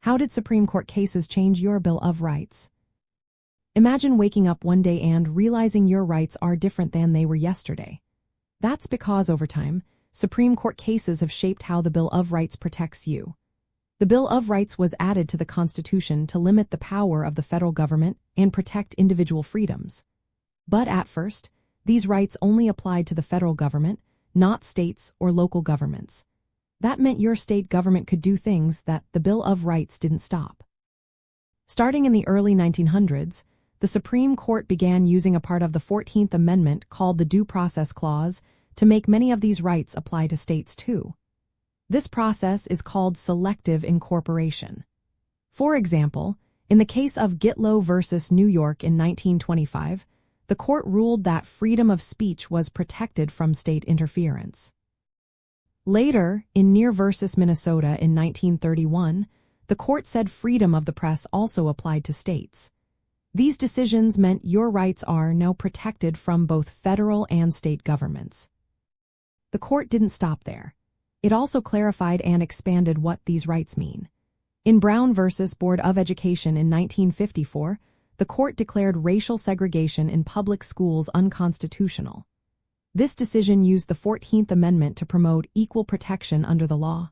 How did Supreme Court cases change your Bill of Rights? Imagine waking up one day and realizing your rights are different than they were yesterday. That's because, over time, Supreme Court cases have shaped how the Bill of Rights protects you. The Bill of Rights was added to the Constitution to limit the power of the federal government and protect individual freedoms. But at first, these rights only applied to the federal government, not states or local governments. That meant your state government could do things that the Bill of Rights didn't stop. Starting in the early 1900s, the Supreme Court began using a part of the 14th Amendment called the Due Process Clause to make many of these rights apply to states too. This process is called selective incorporation. For example, in the case of Gitlow versus New York in 1925, the court ruled that freedom of speech was protected from state interference. Later, in Neer versus Minnesota in 1931, the court said freedom of the press also applied to states. These decisions meant your rights are now protected from both federal and state governments. The court didn't stop there. It also clarified and expanded what these rights mean. In Brown versus Board of Education in 1954, the court declared racial segregation in public schools unconstitutional. This decision used the 14th Amendment to promote equal protection under the law.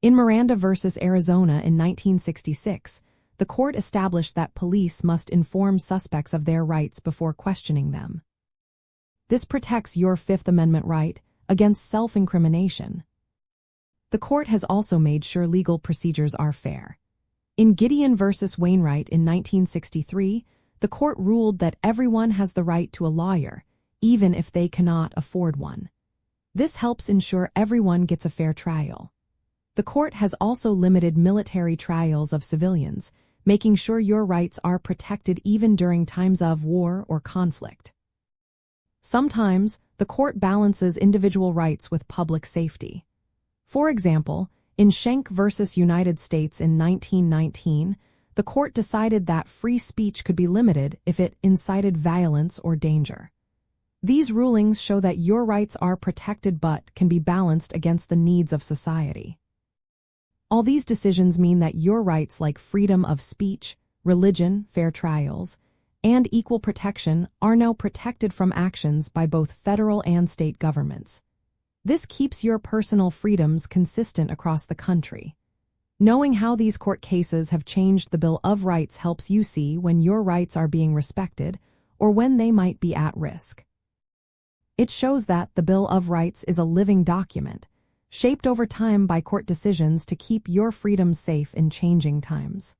In Miranda versus Arizona in 1966, the court established that police must inform suspects of their rights before questioning them. This protects your Fifth Amendment right against self-incrimination. The court has also made sure legal procedures are fair. In Gideon versus Wainwright in 1963, the court ruled that everyone has the right to a lawyer, even if they cannot afford one. This helps ensure everyone gets a fair trial. The court has also limited military trials of civilians, making sure your rights are protected even during times of war or conflict. Sometimes, the court balances individual rights with public safety. For example, in Schenck versus United States in 1919, the court decided that free speech could be limited if it incited violence or danger. These rulings show that your rights are protected but can be balanced against the needs of society. All these decisions mean that your rights like freedom of speech, religion, fair trials, and equal protection are now protected from actions by both federal and state governments. This keeps your personal freedoms consistent across the country. Knowing how these court cases have changed the Bill of Rights helps you see when your rights are being respected or when they might be at risk. It shows that the Bill of Rights is a living document, shaped over time by court decisions to keep your freedoms safe in changing times.